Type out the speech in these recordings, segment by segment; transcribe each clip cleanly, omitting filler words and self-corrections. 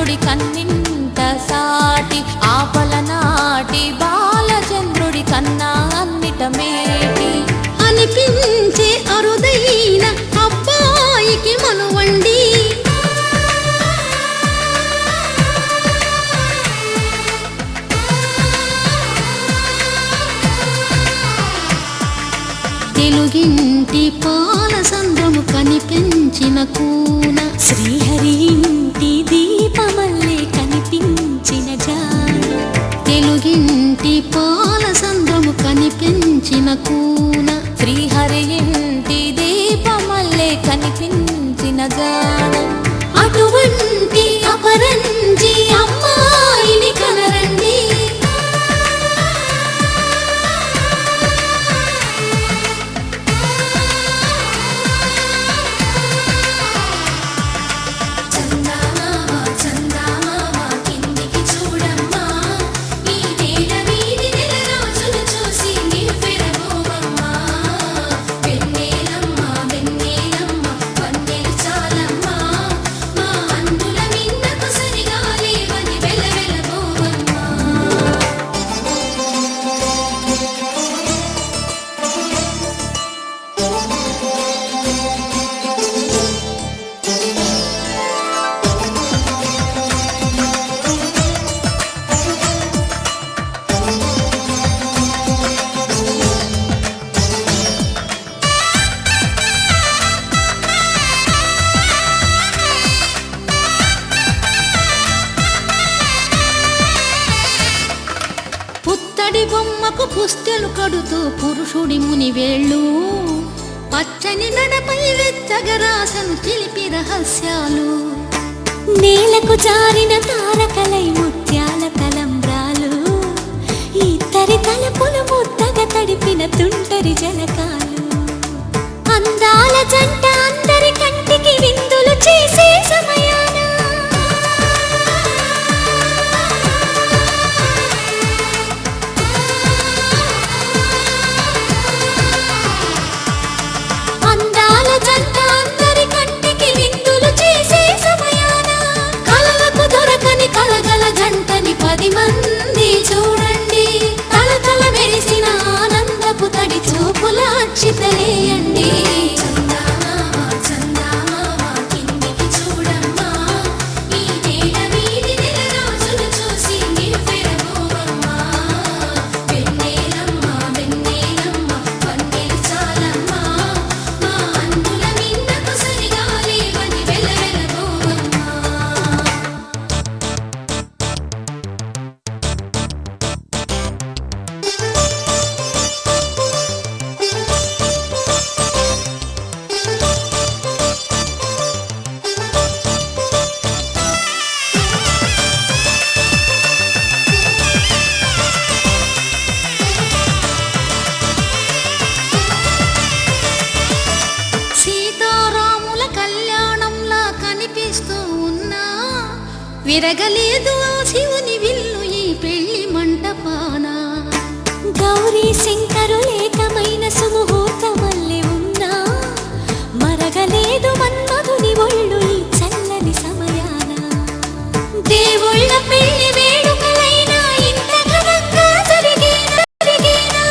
చంద్రుడి కన్నింట సాటి ఆపల నాటి బాలచంద్రుడి కన్నా అన్నిట మేటి అనిపించే అరుదైన అబ్బాయికి మనువండి తెలుగింటి పాలసంద్రము కనిపించిన కూన శ్రీహరి ఇంటి దీపమల్లే కనిపించిన జాన తెలుగింటి పాలసంద్రము కనిపించిన కూన శ్రీహరి ఇంటి దీపమల్లే కనిపించిన జాన అటువంటి అపరంజి అమ్మాయిని కనరండి పుత్తడి బొమ్మకు పుస్తెలు కడుతూ పురుషుడి ముని వేళ్ళు పచ్చని నడపై వెచ్చగరాసను చిలిపి రహస్యాలు నేలకు జారిన తారకలై ముత్యాల తలంబ్రాలు ఇద్దరి తలపులు ముద్దగా తడిపిన తుంటరి జలకాలు అందాల జంట అందరి కంటికి విందులు చేసే సమయాన అందాల జంట అందరి కంటికి విందులు చేసే సమయాన కలలకు దొరకని కలగల జంటని 10 మంది చూడండి తలతల మెరిసిన ఆనందపు తడి చూపుల అక్షితలేయండి విరగలేదు ఆ శివుని విల్లు ఈ పెళ్లి మంటపాన గౌరీ శంకరు ఏకమైన సుముహూర్తమల్లె ఉన్నా మరగలేదు మన్మధుని ఒళ్ళు ఈ చల్లని సమయాన దేవుళ్ళ పెళ్లి వేడుకలైనా ఇంత ఘనంగా జరిగేనా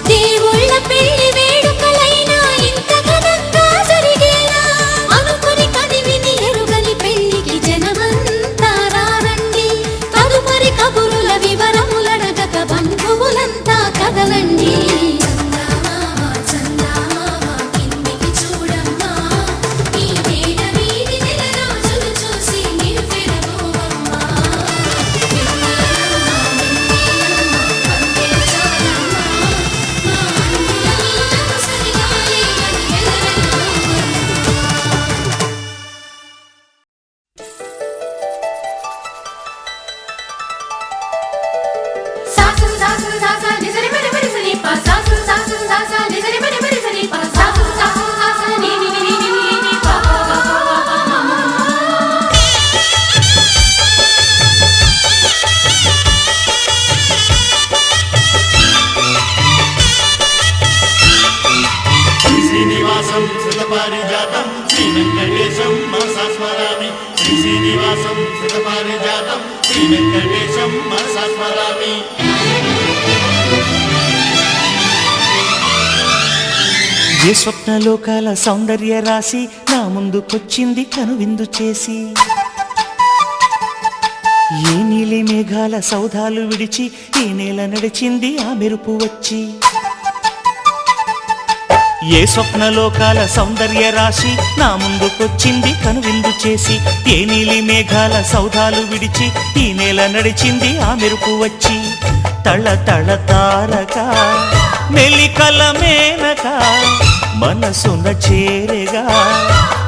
దేవుళ్ళ పెళ్లి వేడుకలైనా ఇంత ఘనంగా జరిగేలా అనుకుని కదివిని ఎరుగని పెళ్లికి జనమంతా రారండి తదుపరి కబురుల వివరములడగక బంధువులంతా కదలండి శ్రీనివాసం సుతపారిజాతం శ్రీ వెంకటేశం మనసా స్మరామి. ఏ స్వప్నలోకాల సౌందర్య రాశి నా ముందుకొచ్చింది కనువిందు చేసి, ఏ నీలి మేఘాల సౌధాలు విడిచి ఈ నేల నడిచింది ఆ మెరుపు వచ్చి. ఏ స్వప్నలోకాల సౌందర్య రాశి నా ముందుకొచ్చింది కనువిందు చేసి, ఏ నీలి మేఘాల సౌధాలు విడిచి ఈ నేల నడిచింది ఆ మెరుపు వచ్చి. తళ తళ తారక మెలికల మేనక మనసున చేరగా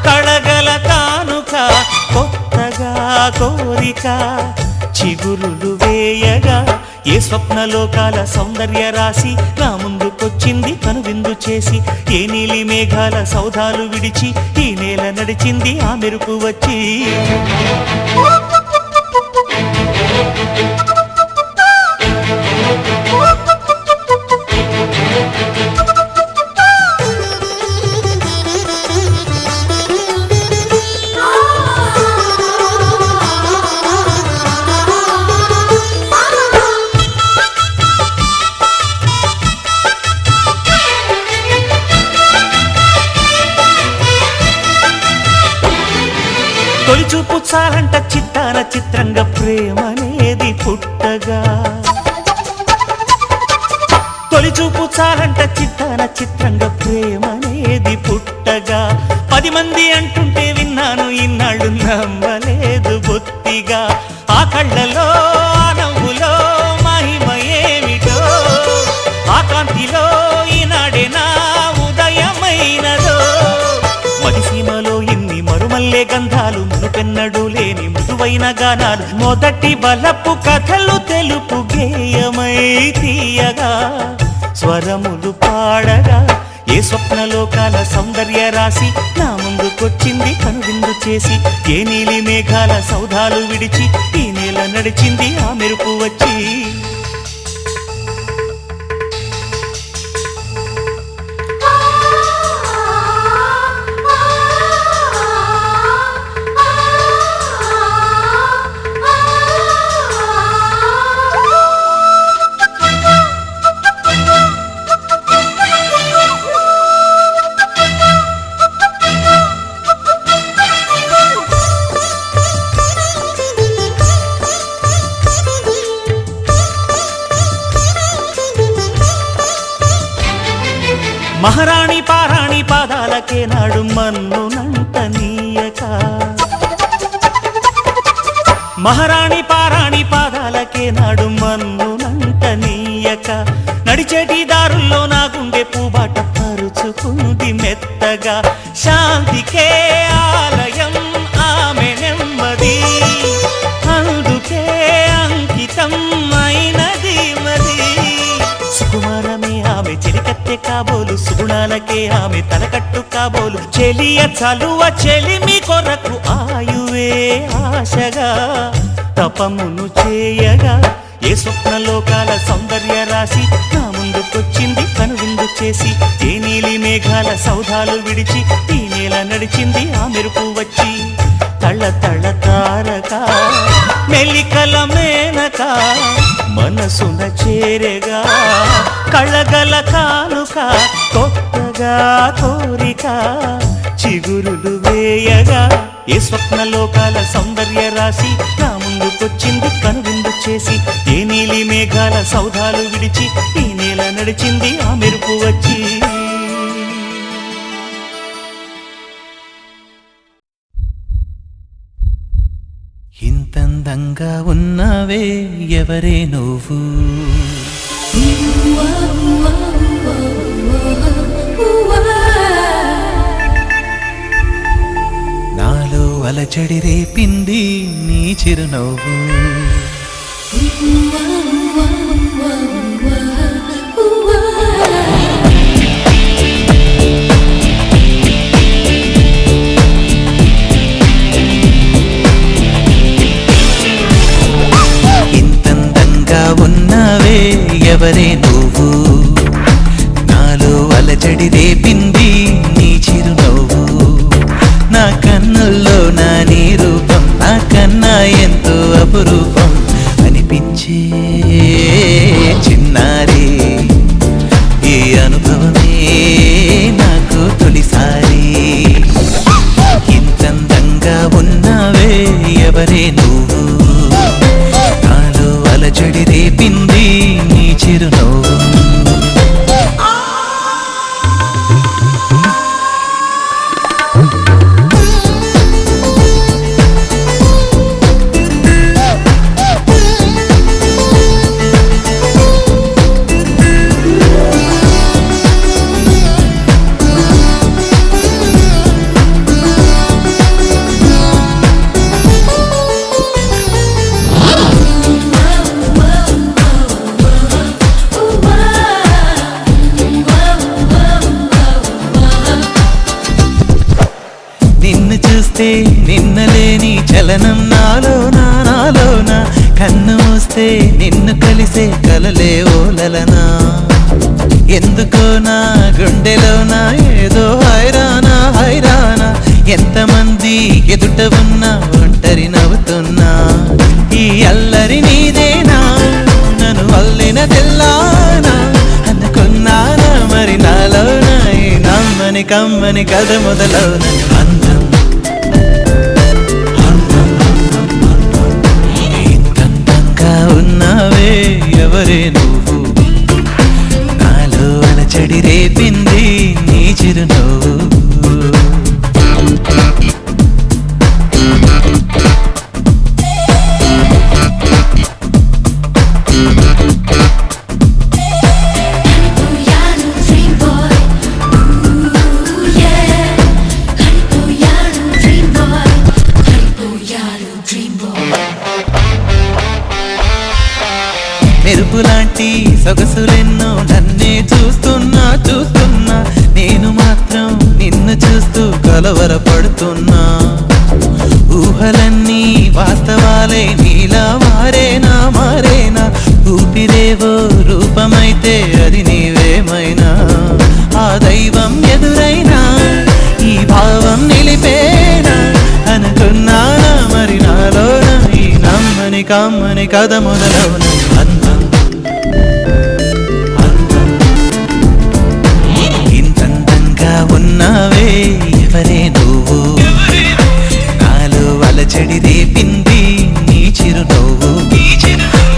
కళగల కానుక కొత్తగా కోరిక చిగురులు వేయగా. ఏ స్వప్నలోకాల సౌందర్య రాశి నా ముందుకొచ్చింది కనువిందు చేసి, ఏ నీలి మేఘాల సౌధాలు విడిచి ఈ నేల నడిచింది ఆ మెరుపు వచ్చి. తొలిచూపు చాలంట చిత్తాన చిత్రంగా ప్రేమనేది పుట్టగా, తొలిచూపు చాలంట చిత్తాన చిత్రంగా ప్రేమనేది పుట్టగా. 10 మంది అంటుంటే విన్నాను ఇన్నాళ్ళు నమ్మలేదు బొత్తిగా. ఆ కళ్ళలో ఆ నవ్వులో మహిమ ఏమిటో, ఆ కాంతిలో ఈనాడే నా ఉదయమైనదో. మదిసీమలో ఇన్ని మరుమల్లే గంధాలు, మునుపెన్నడు లేని మృదువైన గానాలు, మొదటి బలపు కథలు తెలుపు గేయమై తీయగా స్వరములు పాడగా. ఏ స్వప్నలోకాల సౌందర్య రాశి నా ముందుకొచ్చింది కనువిందు చేసి, ఏ నీలి మేఘాల సౌధాలు విడిచి ఈ నేల నడిచింది ఆ మెరుపు వచ్చి. మహారాణి పారాణి పాదాలకే నాడు మన్నునంట నీయక, మహారాణి పారాణి పాదాలకే నాడు మన్నునంట నీయక. నడిచేటి దారుల్లో నా గుండె పూబాట పరుచుకుంది మెత్తగా. శాంతికే ఆలయం ఆమె నెమ్మది, అందుకే అంకితం అయినది మది. సుకుమారమే ఆమె చెలికత్తె కాబోలు, సుగుణాలకే ఆమె తలకట్టు కాబోలు. చెలియ చలువ చెలిమి కొరకు ఆయువే ఆశగా తపమును చేయగా. ఏ స్వప్నలోకాల సౌందర్య రాశి నా ముందుకొచ్చింది కనువిందు చేసి, ఏ నీలి మేఘాల సౌధాలు విడిచి ఈ నేల నడిచింది ఆ మెరుపు వచ్చి. తళ తళ తారక మెలికల మేనక మనసున చేరగా కళగల కానుక కొత్తగా కోరిక చిగురులు వేయగా. ఏ స్వప్నలోకాల సౌందర్య రాశి నా ముందుకొచ్చింది కనువిందు చేసి, ఏ నీలి మేఘాల సౌధాలు విడిచి ఈ నేల నడిచింది ఆ మెరుపు వచ్చి. ఇంతందంగా ఉన్నావే ఎవరే నువ్వు, నాలో అలచడి రేపింది నీ చిరునవ్వు. ఉన్నావే ఎవరే నువ్వు, నాలో అలచడి రేపింది నీ చిరునవ్వు. నా కన్నుల్లో నా నీ రూపం, నా ఎంతో అపురూపం అనిపించే చిన్నారి ఈ అనుభవమే నాకు తొలిసారి ఇంతందంగా ఉన్నావే ఎవరే నువ్వు నాలో అలజడి రేపింది నీ చిరునవ్వు నిన్ను చూస్తే నిన్నలేని చలనం నాలోన కన్ను మూస్తే నిన్ను కలిసే కలలే ఓలలనా ఎందుకో నా గుండెలోన ఏదో హైరానా ఎంతమంది ఎదుట ఉన్నా ఒంటరి నవ్వుతున్నా ఈ అల్లరి నీదేనా నన్ను అల్లిన తెల్లానా అనుకున్నానా మరి నాలోన ఈ నమ్మని కమ్మని కథ మొదలవున అందం ఇంతంగా ఉన్నావే ఎవరే నువ్వు నాలో అలచడి రేపింది నీ చిరునవ్వు మెరుపులాంటి సొగసులెన్నో నన్నే చూస్తున్నా నేను మాత్రం నిన్ను చూస్తూ కలవరపడుతున్నా ఊహలన్నీ వాస్తవాలే నీలా మారేనా ఊపిరేవో రూపమైతే అది నీవేమైనా ఆ దైవం ఎదురైనా ఈ భావం నిలిపేనా అనుకున్నానా మరి నాలోన ఈ నమ్మని కమ్మని కథ మొదలవున అందం ఇంతంగా ఉన్నావే ఎవరే నువ్వు నాలో అలచడి రేపింది నీ చిరునవ్వు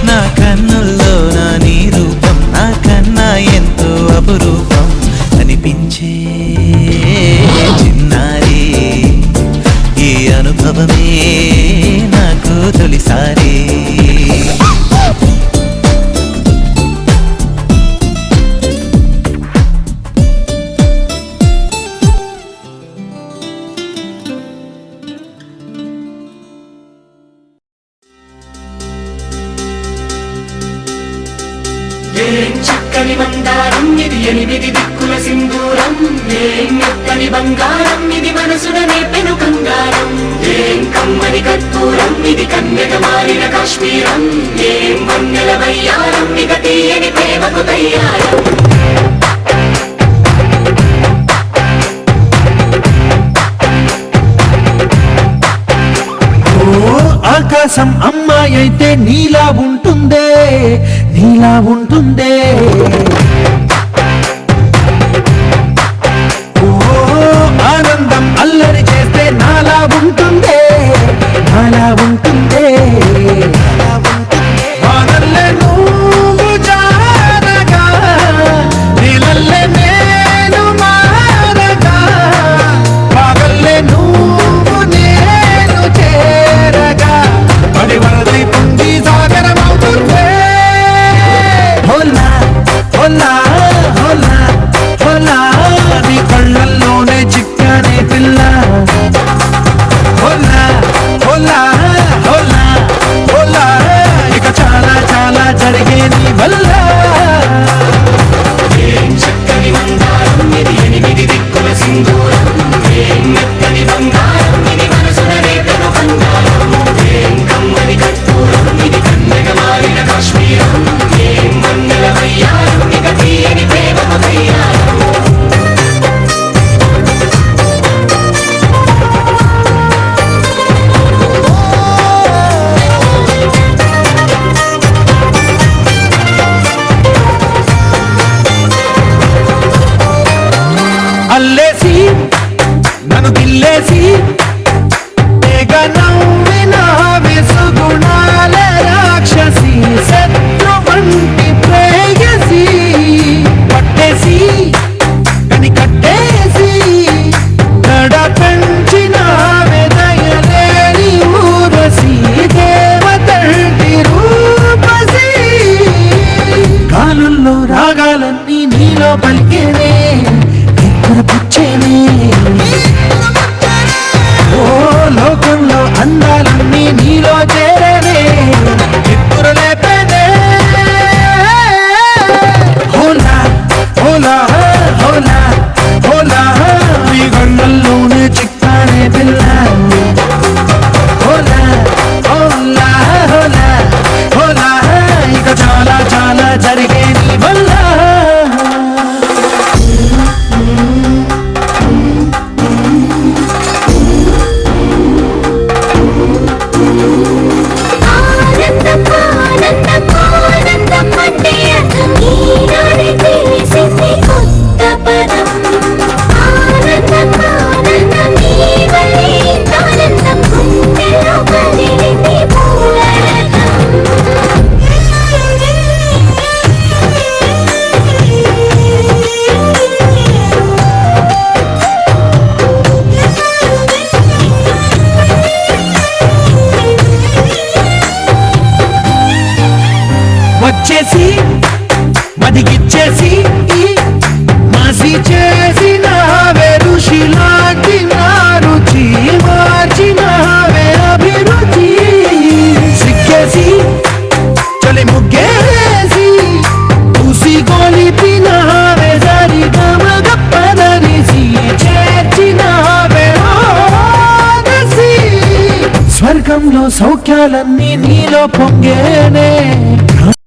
నా కన్నుల్లో నా నీ రూపం నా కన్నా ఎంతో అపురూపం అనిపించే చిన్నారి ఈ అనుభవమే నాకు తొలిసారి ఏం చక్కని మందారం ఇది ఎనిమిది దిక్కుల సింధూరం ఏం మెత్తని బంగారం ఇది మనసున నేపెను కంగారం ఏం కమ్మని కర్పూరం ఇది కన్యక మారిన కాశ్మీరం ఏం వన్నెల వయ్యారం ఇక తీయని ప్రేమకు తయ్యారం ఆకాశం అమ్మాయి అయితే నీలా ఉంటుందే ఓ ఆనందం అల్లరి చేస్తే నాలా ఉంటుందే వానల్లే నువ్వు జారగా నీలల్లే నేను మారగా పగల్లే నువ్వు నేను చేరగా పడి వరదై పొంగి సాగరమవుతుందే హోలా స్వర్గాలన్నీ నీలో పలికేనే పుచ్చేనే ఓ లోకంలో అందాలన్నీ నీలో చేరేనే లేపేనే హోలా హోలా హోలా హోలా ఈ గండల్లోనే చిక్కానే పిల్ల హోలా హోలా హోలా హోలా ఇక చాలా చాలా జరిగే నీ వల్ల ఆనందం ఆనందం ఆనందం అంటే అర్థం ఈనాడే తెలిసింది కొత్త పదం ఆనందం ఆనందం నీ వల్లే ఆనందం గుండెలో కదిలింది వచ్చేసి మదిగిచ్చేసి మాసి చేసిన ఋషిలాంటి నా రుచి మార్చిన అభిరుచి సిక్కేసి చలి ముగ్గేసి చూసి గొలిపిన సరి గమగప్పదనిసి చేర్చిన స్వర్గంలో సౌఖ్యాలన్నీ నీలో పొంగేనే